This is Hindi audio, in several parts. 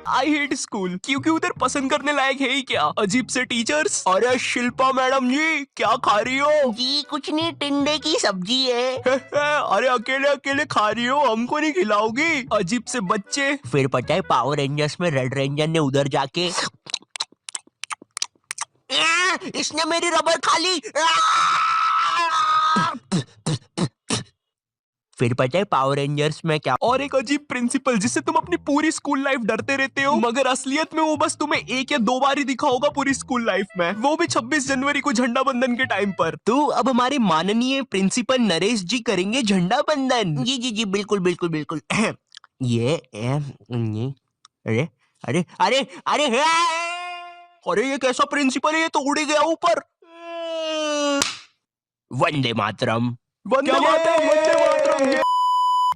आई हेट स्कूल क्योंकि उधर पसंद करने लायक है ही क्या, अजीब से टीचर्स। अरे शिल्पा मैडम जी क्या खा रही हो? जी कुछ नहीं, टिंडे की सब्जी है। अरे अकेले अकेले खा रही हो, हमको नहीं खिलाओगी? अजीब से बच्चे। फिर पता है पावर रेंजर्स में रेड रेंजर ने उधर जाके इसने मेरी रबर खा ली। फिर पता है पावर रेंजर्स में क्या? और एक अजीब प्रिंसिपल जिससे तुम अपनी पूरी स्कूल लाइफ डरते रहते हो, मगर असलियत में वो बस तुम्हें 1 या 2 बार ही दिखा होगा पूरी स्कूल लाइफ में, वो भी 26 जनवरी को झंडा बंधन के टाइम पर। तो अब हमारे माननीय प्रिंसिपल नरेश जी करेंगे झंडा बंधन। जी जी जी बिल्कुल बिल्कुल बिल्कुल। ये अरे अरे अरे अरे अरे ये कैसा प्रिंसिपल है, ये तो उड़ गया ऊपर। वंदे मातरम। वंदे मातरम, वंदे मातरम।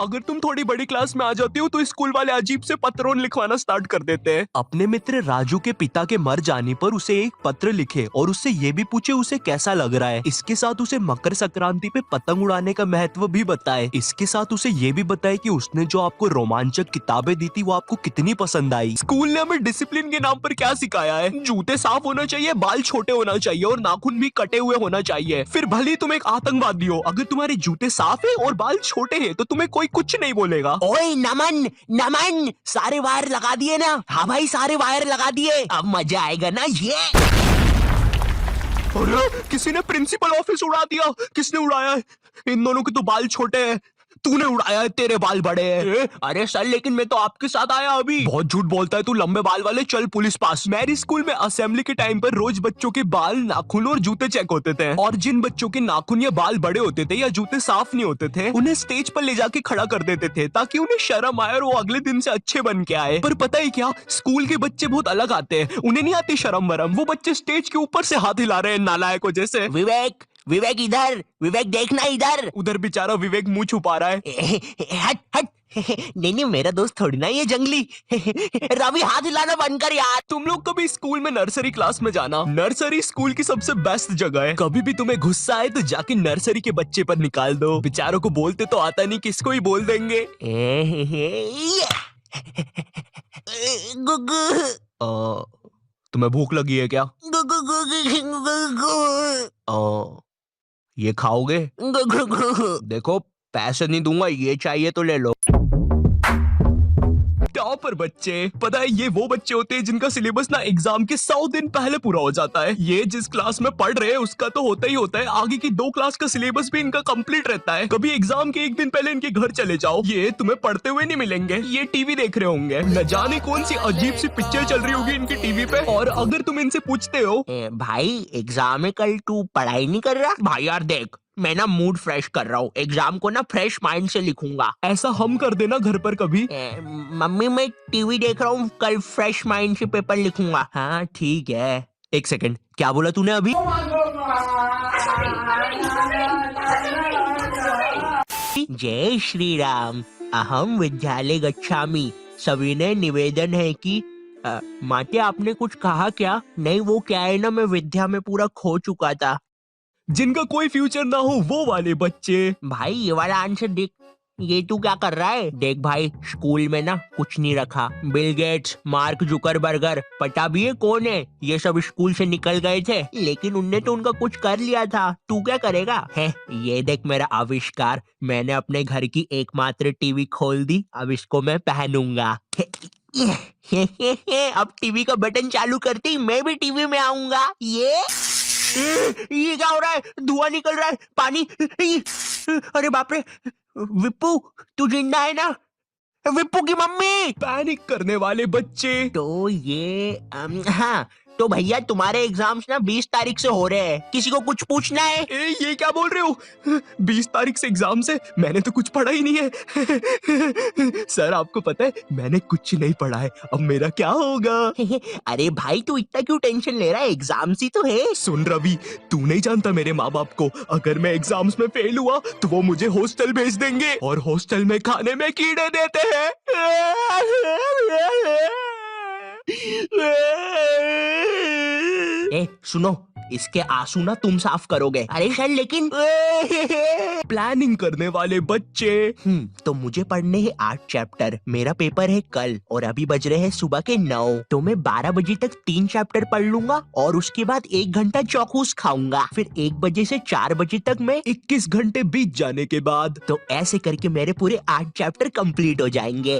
अगर तुम थोड़ी बड़ी क्लास में आ जाती हो तो स्कूल वाले अजीब से पत्रों लिखवाना स्टार्ट कर देते हैं। अपने मित्र राजू के पिता के मर जाने पर उसे एक पत्र लिखे और उससे ये भी पूछे उसे कैसा लग रहा है। इसके साथ उसे मकर संक्रांति पे पतंग उड़ाने का महत्व भी बताए। इसके साथ उसे ये भी बताए कि उसने जो आपको रोमांचक किताबें दी थी वो आपको कितनी पसंद आई। स्कूल ने हमें डिसिप्लिन के नाम पर क्या सिखाया है? जूते साफ होना चाहिए, बाल छोटे होना चाहिए और नाखून भी कटे हुए होना चाहिए। फिर भले ही तुम एक आतंकवादी हो, अगर तुम्हारे जूते साफ है और बाल छोटे हैं तो तुम्हें कोई कुछ नहीं बोलेगा। ओए नमन नमन, सारे वायर लगा दिए ना? हाँ भाई सारे वायर लगा दिए, अब मजा आएगा ना ये। अरे किसी ने प्रिंसिपल ऑफिस उड़ा दिया। किसने उड़ाया है? इन दोनों के तो बाल छोटे हैं। तूने उड़ाया है, तेरे बाल बड़े हैं। अरे सर लेकिन मैं तो आपके साथ आया अभी। बहुत झूठ बोलता है तू, लंबे बाल वाले, चल पुलिस पास। मेरी स्कूल में असेंबली के टाइम पर रोज बच्चों के बाल, नाखून और जूते चेक होते थे, और जिन बच्चों के नाखून या बाल बड़े होते थे या जूते साफ नहीं होते थे उन्हें स्टेज पर ले जाके खड़ा कर देते थे ताकि उन्हें शर्म आए और वो अगले दिन से अच्छे बन के आए। पर पता है क्या, स्कूल के बच्चे बहुत अलग आते हैं, उन्हें नहीं आती शर्म वरम। वो बच्चे स्टेज के ऊपर से हाथ हिला रहे हैं नालायकों जैसे। विवेक विवेक इधर, विवेक देखना इधर। उधर बेचारा विवेक मुंह छुपा रहा है। हट हट। नहीं नहीं मेरा दोस्त थोड़ी ना ये जंगली। रवि हाथ हिलाना बंद कर यार। तुम लोग कभी स्कूल में नर्सरी क्लास में जाना। नर्सरी स्कूल की सबसे बेस्ट जगह है। कभी भी तुम्हें गुस्सा आए तो जाके नर्सरी के बच्चे पर निकाल दो। बेचारों को बोलते तो आता नहीं, किसको ही बोल देंगे। तुम्हें भूख लगी है क्या? ये खाओगे? देखो पैसे नहीं दूंगा, ये चाहिए तो ले लो। टॉपर बच्चे, पता है ये वो बच्चे होते हैं जिनका सिलेबस ना एग्जाम के 100 दिन पहले पूरा हो जाता है। ये जिस क्लास में पढ़ रहे हैं उसका तो होता ही होता है, आगे की 2 क्लास का सिलेबस भी इनका कंप्लीट रहता है। कभी एग्जाम के 1 दिन पहले इनके घर चले जाओ, ये तुम्हें पढ़ते हुए नहीं मिलेंगे, ये टीवी देख रहे होंगे। न जाने कौन सी अजीब सी पिक्चर चल रही होगी इनकी टीवी पे। और अगर तुम इनसे पूछते हो भाई एग्जाम है कल, तू पढ़ाई नहीं कर रहा? भाई यार देख, मैं ना मूड फ्रेश कर रहा हूँ, एग्जाम को ना फ्रेश माइंड से लिखूंगा। ऐसा हम कर देना घर पर कभी। मम्मी मैं टीवी देख रहा हूँ, कल फ्रेश माइंड से पेपर लिखूंगा। हाँ ठीक है। 1 सेकंड, क्या बोला तूने अभी? जय श्री राम, अहम विद्यालय गच्छामि। सविनय निवेदन है कि माते आपने कुछ कहा क्या? नहीं वो क्या है ना, मैं विद्या में पूरा खो चुका था। जिनका कोई फ्यूचर ना हो वो वाले बच्चे। भाई ये वाला आंसर देख, ये तू क्या कर रहा है? देख भाई स्कूल में ना कुछ नहीं रखा। बिल गेट्स, मार्क जुकरबर्गर, पता भी है कौन है, ये सब स्कूल से निकल गए थे, लेकिन उनने तो उनका कुछ कर लिया था। तू क्या करेगा? है ये देख मेरा आविष्कार, मैंने अपने घर की एकमात्र टीवी खोल दी, अब इसको मैं पहनूंगा। अब टीवी का बटन चालू करते ही मैं भी टीवी में आऊंगा। ये क्या हो रहा है? धुआं निकल रहा है, पानी। अरे बाप रे, विप्पू तू जिंदा है ना? विप्पू की मम्मी। पैनिक करने वाले बच्चे। तो ये हाँ तो भैया तुम्हारे एग्जाम्स ना 20 तारीख से हो रहे हैं, किसी को कुछ पूछना है? ये क्या बोल रहे हो? 20 तारीख से एग्जाम से? मैंने तो कुछ पढ़ा ही नहीं है। सर आपको पता है मैंने कुछ नहीं पढ़ा है, अब मेरा क्या होगा? अरे भाई तू इतना क्यों टेंशन ले रहा है, एग्जाम्स ही तो है। सुन रवि, तू नहीं जानता मेरे माँ बाप को, अगर मैं एग्जाम्स में फेल हुआ तो वो मुझे हॉस्टल भेज देंगे, और हॉस्टल में खाने में कीड़े देते हैं। सुनो, इसके आंसू ना तुम साफ करोगे। अरे सर लेकिन प्लानिंग करने वाले बच्चे। तो मुझे पढ़ने हैं 8 चैप्टर, मेरा पेपर है कल और अभी बज रहे हैं सुबह के 9, तो मैं 12 बजे तक 3 चैप्टर पढ़ लूंगा और उसके बाद 1 घंटा चौकूस खाऊंगा, फिर 1 बजे से 4 बजे तक मैं 21 घंटे बीत जाने के बाद तो ऐसे करके मेरे पूरे 8 चैप्टर कंप्लीट हो जाएंगे।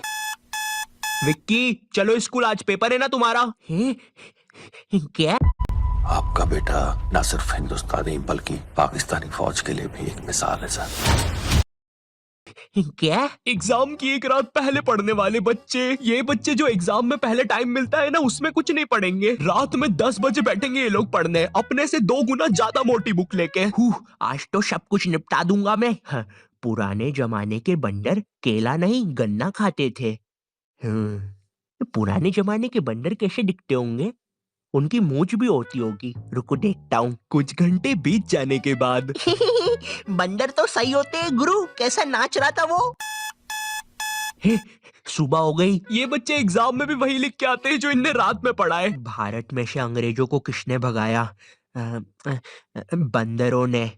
विक्की चलो स्कूल, आज पेपर है ना तुम्हारा। क्या? आपका बेटा न सिर्फ हिंदुस्तानी बल्कि पाकिस्तानी फौज के लिए भी एक मिसाल है सर। क्या? एग्जाम की एक रात पहले पढ़ने वाले बच्चे। ये बच्चे जो एग्जाम में पहले टाइम मिलता है ना उसमें कुछ नहीं पढ़ेंगे, रात में 10 बजे बैठेंगे ये लोग पढ़ने, अपने से 2 गुना ज्यादा मोटी बुक लेके। आज तो सब कुछ निपटा दूंगा मैं। पुराने जमाने के बंदर केला नहीं गन्ना खाते थे। पुराने जमाने के बंदर कैसे दिखते होंगे? उनकी मूंछ भी होती होगी, रुको देखता हूँ। कुछ घंटे बीत जाने के बाद बंदर तो सही होते हैं गुरु, कैसा नाच रहा था वो। सुबह हो गई। ये बच्चे एग्जाम में भी वही लिख के आते हैं जो इनने रात में पढ़ा है। भारत में से अंग्रेजों को किसने भगाया? बंदरों ने,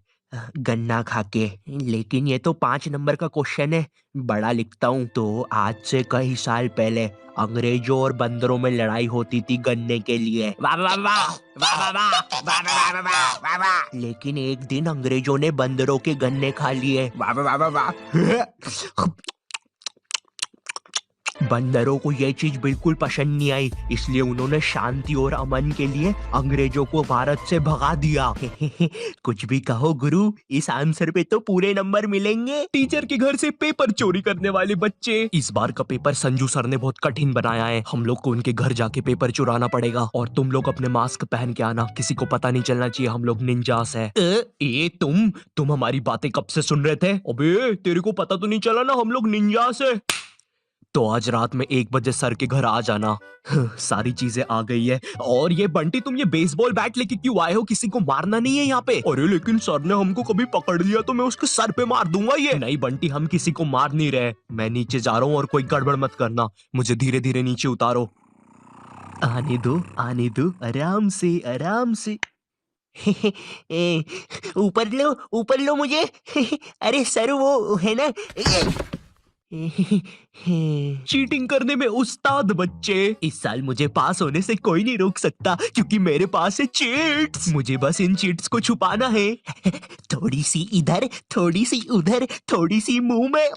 गन्ना खा के। लेकिन ये तो 5 नंबर का क्वेश्चन है, बड़ा लिखता हूँ। तो आज से कई साल पहले अंग्रेजों और बंदरों में लड़ाई होती थी गन्ने के लिए। वाह वाह वाह, वाह वाह वाह, वाह वाह वाह, वाह वाह वाह। लेकिन एक दिन अंग्रेजों ने बंदरों के गन्ने खा लिए। वाह वाह वाह वाह। बंदरों को ये चीज बिल्कुल पसंद नहीं आई, इसलिए उन्होंने शांति और अमन के लिए अंग्रेजों को भारत से भगा दिया। कुछ भी कहो गुरु, इस आंसर पे तो पूरे नंबर मिलेंगे। टीचर के घर से पेपर चोरी करने वाले बच्चे। इस बार का पेपर संजू सर ने बहुत कठिन बनाया है, हम लोग को उनके घर जाके पेपर चुराना पड़ेगा और तुम लोग अपने मास्क पहन के आना, किसी को पता नहीं चलना चाहिए हम लोग निंजास है। ए तुम हमारी बातें कब से सुन रहे थे? अबे तेरे को पता तो नहीं चला ना हम लोग निंजास है। तो आज रात में 1 बजे सर के घर आ जाना। सारी चीजें आ गई है। और ये बंटी तुम ये बेसबॉल बैट लेके क्यों आए हो? किसी को मारना नहीं है यहाँ पे? अरे लेकिन सर ने हमको कभी पकड़ लिया तो मैं उसके सर पे मार दूंगा। ये नहीं बंटी, हम किसी को मार नहीं रहे। मैं नीचे जा रहा हूँ और कोई गड़बड़ मत करना, मुझे धीरे धीरे नीचे उतारो। आने दो आराम से आराम से। ऊपर लो मुझे। अरे सर वो है ना। चीटिंग करने में उस्ताद बच्चे। इस साल मुझे पास होने से कोई नहीं रोक सकता क्योंकि मेरे पास है चीट्स। मुझे बस इन चीट्स को छुपाना है। थोड़ी सी इधर, थोड़ी सी उधर, थोड़ी सी मुंह में,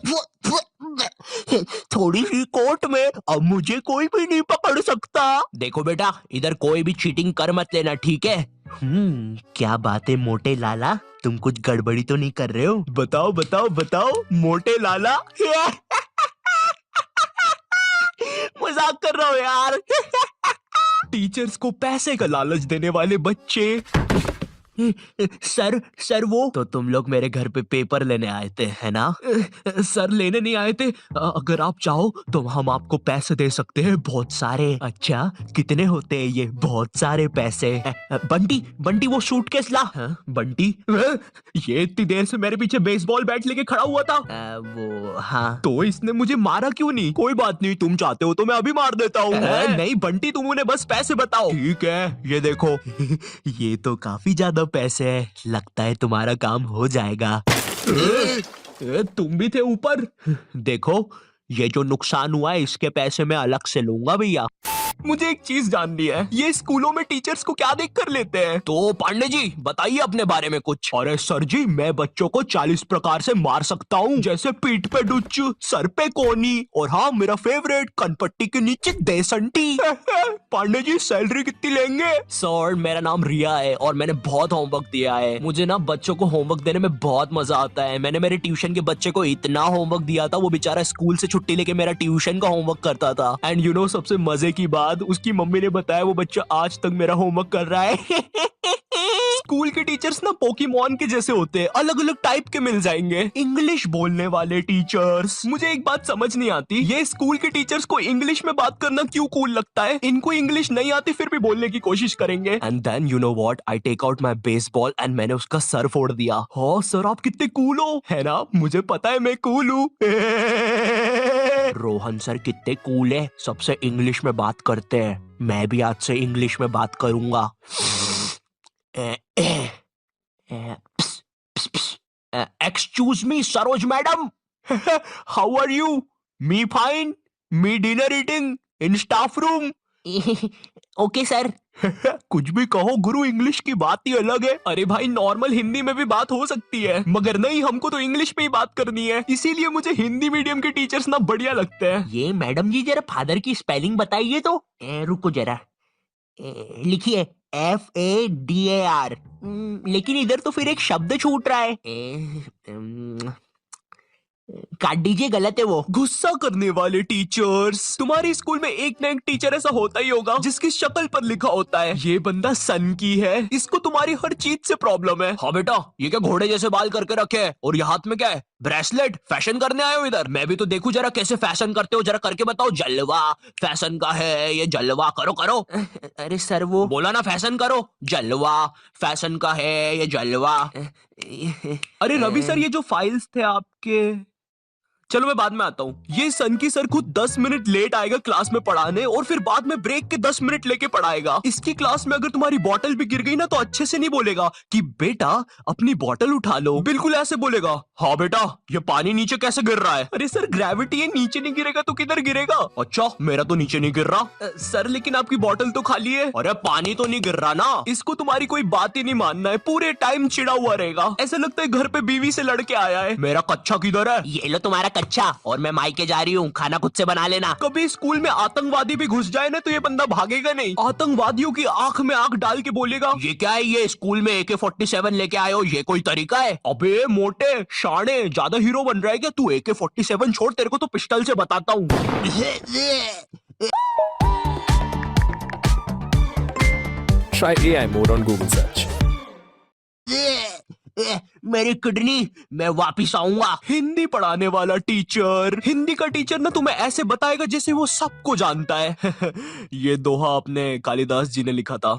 थोड़ी सी कोट में, अब मुझे कोई भी नहीं पकड़ सकता। देखो बेटा, इधर कोई भी चीटिंग कर मत लेना, ठीक है? क्या बात है मोटे लाला, तुम कुछ गड़बड़ी तो नहीं कर रहे हो? बताओ बताओ बताओ मोटे लाला। मजाक कर रहा हूँ यार। टीचर्स को पैसे का लालच देने वाले बच्चे। सर वो तो तुम लोग मेरे घर पे पेपर लेने आए थे है ना? सर लेने नहीं आए थे, अगर आप चाहो तो हम आपको पैसे दे सकते हैं, बहुत सारे। अच्छा कितने होते हैं ये? बहुत सारे पैसे। बंटी वो सूटकेस ला। बंटी ये इतनी देर से मेरे पीछे बेसबॉल बैट लेके खड़ा हुआ था। वो हाँ। तो इसने मुझे मारा क्यों नहीं? कोई बात नहीं, तुम चाहते हो तो मैं अभी मार देता हूँ। नहीं बंटी, तुम उन्हें बस पैसे बताओ। ठीक है, ये देखो। ये तो काफी ज्यादा पैसे है, लगता है तुम्हारा काम हो जाएगा। तुम भी थे ऊपर। देखो ये जो नुकसान हुआ है इसके पैसे मैं अलग से लूंगा भैया। मुझे एक चीज जाननी है, ये स्कूलों में टीचर्स को क्या देख कर लेते हैं? तो पांडे जी बताइए अपने बारे में कुछ। अरे सर जी, मैं बच्चों को 40 प्रकार से मार सकता हूँ, जैसे पीठ पे डुच्च, सर पे कोनी, और हाँ मेरा फेवरेट, कनपट्टी के नीचे देसंटी। पांडे जी सैलरी कितनी लेंगे? सर मेरा नाम रिया है और मैंने बहुत होमवर्क दिया है। मुझे ना बच्चों को होमवर्क देने में बहुत मजा आता है। मैंने मेरे ट्यूशन के बच्चे को इतना होमवर्क दिया था, वो बेचारा स्कूल से छुट्टी लेके मेरा ट्यूशन का होमवर्क करता था। एंड यू नो सबसे मजे की बात, उसकी मम्मी ने बताया वो बच्चा आज तक मेरा होमवर्क कर रहा है। स्कूल के टीचर्स ना पोकेमॉन के जैसे होते हैं, अलग अलग टाइप के मिल जाएंगे। इंग्लिश बोलने वाले टीचर्स। मुझे एक बात समझ नहीं आती, ये स्कूल के टीचर्स को इंग्लिश में बात करना क्यों कूल लगता है? इनको इंग्लिश नहीं आती फिर भी बोलने की कोशिश करेंगे। And then you know what, I take out my baseball and मैंने उसका सर फोड़ दिया। हाँ सर आप कितने कूल हो, है ना? मुझे पता है मैं कूल हूँ। रोहन सर कितने कूल है, सबसे इंग्लिश में बात करते हैं। मैं भी आज से इंग्लिश में बात करूंगा। Excuse me Saroj madam. How are you? Me fine. Me dinner eating in staff room. Okay sir. कुछ भी कहो गुरु, इंग्लिश की बात ही अलग है. अरे भाई, नॉर्मल हिंदी में भी बात हो सकती है, मगर नहीं, हमको तो इंग्लिश में ही बात करनी है. इसीलिए मुझे हिंदी मीडियम के टीचर्स ना बढ़िया लगते हैं. ये मैडम जी जरा फादर की स्पेलिंग बताइए तो. रुको जरा. लिखिए FADAR. लेकिन इधर तो फिर एक शब्द छूट रहा है. काट दीजिए, गलत है वो. गुस्सा करने वाले टीचर्स. तुम्हारे स्कूल में एक ना एक टीचर ऐसा होता ही होगा जिसकी शक्ल पर लिखा होता है ये बंदा सन की है, इसको तुम्हारी हर चीज से प्रॉब्लम है. हाँ बेटा, ये क्या घोड़े जैसे बाल करके रखे हैं, और ये हाथ में क्या है? ब्रेसलेट. फैशन करने आए हो इधर? मैं भी तो देखूं जरा कैसे फैशन करते हो, जरा करके बताओ. जलवा फैशन का है ये, जलवा करो करो. अरे सर वो बोला ना फैशन करो. जलवा फैशन का है ये, जलवा. अरे रवि सर, ये जो फाइल्स थे आपके, चलो मैं बाद में आता हूँ. ये सन की सर खुद 10 मिनट लेट आएगा क्लास में पढ़ाने, और फिर बाद में ब्रेक के 10 मिनट लेके पढ़ाएगा. इसकी क्लास में अगर तुम्हारी बॉटल भी गिर गई ना तो अच्छे से नहीं बोलेगा कि बेटा अपनी बॉटल उठा लो. बिल्कुल ऐसे बोलेगा, हाँ बेटा ये पानी नीचे कैसे गिर रहा है. अरे सर ग्रेविटी है, नीचे नहीं गिरेगा तो किधर गिरेगा. अच्छा, मेरा तो नीचे नहीं गिर रहा. सर लेकिन आपकी बॉटल तो खाली है. अरे पानी तो नहीं गिर रहा ना. इसको तुम्हारी कोई बात ही नहीं मानना है, पूरे टाइम चिड़ा हुआ रहेगा. ऐसा लगता है घर पे बीवी से लड़के आया है. मेरा कच्चा किधर है? ये लो तुम्हारा कच्चा, और मैं मायके जा रही हूँ, खाना खुद से बना लेना. कभी स्कूल में आतंकवादी भी घुस जाए ना तो ये बंदा भागेगा नहीं. आतंकवादियों की आंख में आंख डाल के बोलेगा, ये क्या है, ये स्कूल में AK-47 लेके आए हो, ये कोई तरीका है? अबे मोटे शाणे, ज्यादा हीरो बन रहा है क्या तू? AK-47 छोड़, तेरे को तो पिस्टल से बताता हूँ. Try AI mode on Google search. मेरी किडनी, मैं वापिस आऊंगा. हिंदी पढ़ाने वाला टीचर. हिंदी का टीचर ना तुम्हें ऐसे बताएगा जैसे वो सबको जानता है. ये दोहा अपने कालिदास जी ने लिखा था.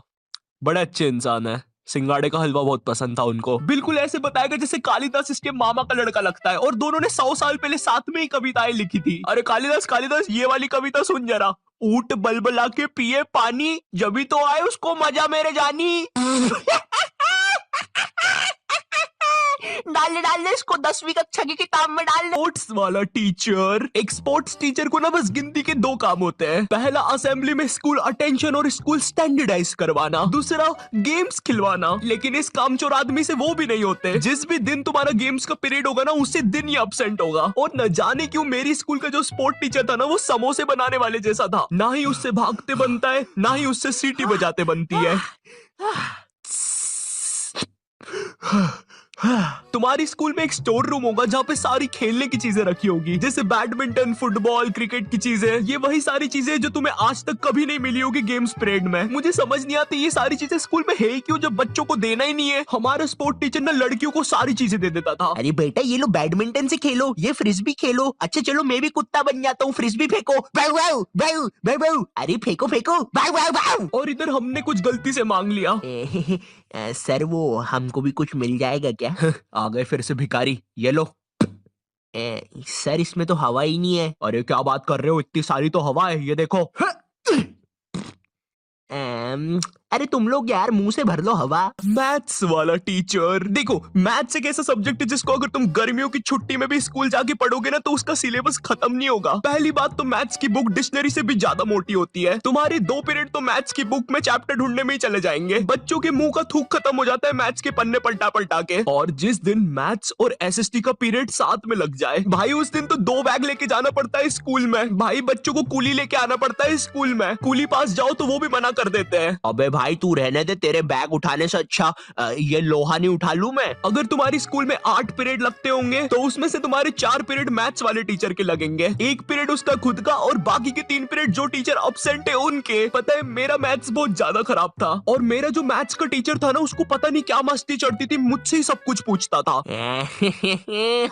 बड़े अच्छे इंसान है. सिंगाड़े का हलवा बहुत पसंद था उनको. बिल्कुल ऐसे बताएगा जैसे कालिदास इसके मामा का लड़का लगता है, और दोनों ने 100 साल पहले साथ में ही कविताएं लिखी थी. अरे कालिदास कालिदास, ये वाली कविता सुन जरा. ऊंट बलबला के पिए पानी, जभी तो आए उसको मजा मेरे जानी. डाल दे इसको 10वीं कक्षा की किताब में डाल दे. स्पोर्ट्स वाला टीचर. एक स्पोर्ट्स टीचर को ना बस गिनती के 2 काम होते हैं. पहला, असेंबली में स्कूल अटेंशन और स्कूल स्टैंडर्डाइज करवाना. दूसरा, गेम्स खिलवाना. लेकिन इस कामचोर आदमी से वो भी नहीं होते. जिस भी दिन तुम्हारा गेम्स का पीरियड होगा ना, उसी दिन ही एब्सेंट होगा. और न जाने क्यों मेरी स्कूल का जो स्पोर्ट टीचर था ना, वो समोसे बनाने वाले जैसा था. ना ही उससे भागते बनता है, ना ही उससे सीटी बजाते बनती है. तुम्हारी स्कूल में एक स्टोर रूम होगा जहाँ पे सारी खेलने की चीजें रखी होगी, जैसे बैडमिंटन, फुटबॉल, क्रिकेट की चीजें. ये वही सारी चीजें जो तुम्हें आज तक कभी नहीं मिली होगी गेम्स पीरियड में. मुझे समझ नहीं आती ये सारी चीजें स्कूल में है क्यों, जब बच्चों को देना ही नहीं है. हमारा स्पोर्ट टीचर ना लड़कियों को सारी चीजें दे देता था. अरे बेटा, ये लो बैडमिंटन से खेलो, ये फ्रिस्बी खेलो. अच्छा चलो मैं भी कुत्ता बन जाता हूँ, फ्रिस्बी फेंको. बाउ बाउ बाउ बाउ बाउ. अरे फेंको फेंको. बाउ बाउ बाउ. और इधर हमने कुछ गलती से मांग लिया. सर वो हमको भी कुछ मिल जाएगा क्या? आ गए फिर से भिखारी. ये लो. सर इसमें तो हवा ही नहीं है. अरे क्या बात कर रहे हो, इतनी सारी तो हवा है, ये देखो. अरे तुम लोग यार मुंह से भर लो हवा. मैथ्स वाला टीचर. देखो, मैथ्स एक ऐसा सब्जेक्ट है जिसको अगर तुम गर्मियों की छुट्टी में भी स्कूल जाके पढ़ोगे ना तो उसका सिलेबस खत्म नहीं होगा. पहली बात तो मैथ्स की बुक डिक्शनरी से भी ज्यादा मोटी होती है. तुम्हारे 2 पीरियड तो मैथ्स की बुक में चैप्टर ढूंढने में ही चले जाएंगे. बच्चों के मुंह का थूक खत्म हो जाता है मैथ्स के पन्ने पलटा पलटा के. और जिस दिन मैथ्स और SST का पीरियड साथ में लग जाए भाई, उस दिन तो 2 बैग लेके जाना पड़ता है स्कूल में. भाई बच्चों को कूली लेके आना पड़ता है स्कूल में. कूली पास जाओ तो वो भी मना कर देते हैं. अबे भाई तू रहने दे, तेरे बैग उठाने से अच्छा ये लोहा नहीं उठा लूं मैं. अगर तुम्हारी स्कूल में 8 पीरियड लगते होंगे तो उसमें से तुम्हारे 4 पीरियड मैथ्स वाले टीचर के लगेंगे, 1 पीरियड उसका खुद का, और बाकी के 3 पीरियड जो टीचर एब्सेंट है उनके. पता है मेरा मैथ्स बहुत ज्यादा खराब था, और मेरा जो मैथ्स का टीचर था ना उसको पता नहीं क्या मस्ती चढ़ती थी, मुझसे ही सब कुछ पूछता था.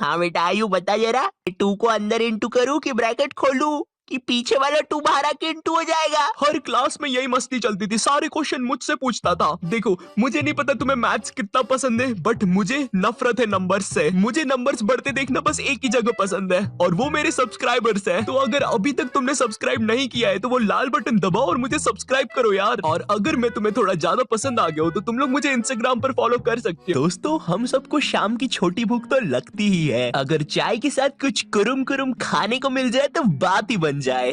हाँ बेटा आयु बता जरा, 2 को अंदर इंटू करूं कि ब्रैकेट खोलूं? कि पीछे वाला तुम्हारा किंटू हो जाएगा। हर क्लास में यही मस्ती चलती थी, सारे क्वेश्चन मुझसे पूछता था। देखो मुझे नहीं पता तुम्हें मैथ्स कितना पसंद है, बट मुझे नफरत है नंबर्स से। मुझे नंबर्स बढ़ते देखना बस एक ही जगह पसंद है, और वो मेरे सब्सक्राइबर्स है। तो अगर अभी तक तुमने सब्सक्राइब नहीं किया है तो वो लाल बटन दबाओ और मुझे सब्सक्राइब करो यार। और अगर मैं तुम्हें थोड़ा ज्यादा पसंद आ गया हो तो तुम लोग मुझे इंस्टाग्राम पर फॉलो कर सकते हो। दोस्तों हम सबको शाम की छोटी भूख तो लगती ही है, अगर चाय के साथ कुछ कुरुम कुरुम खाने को मिल जाए तो बात ही बन जाए।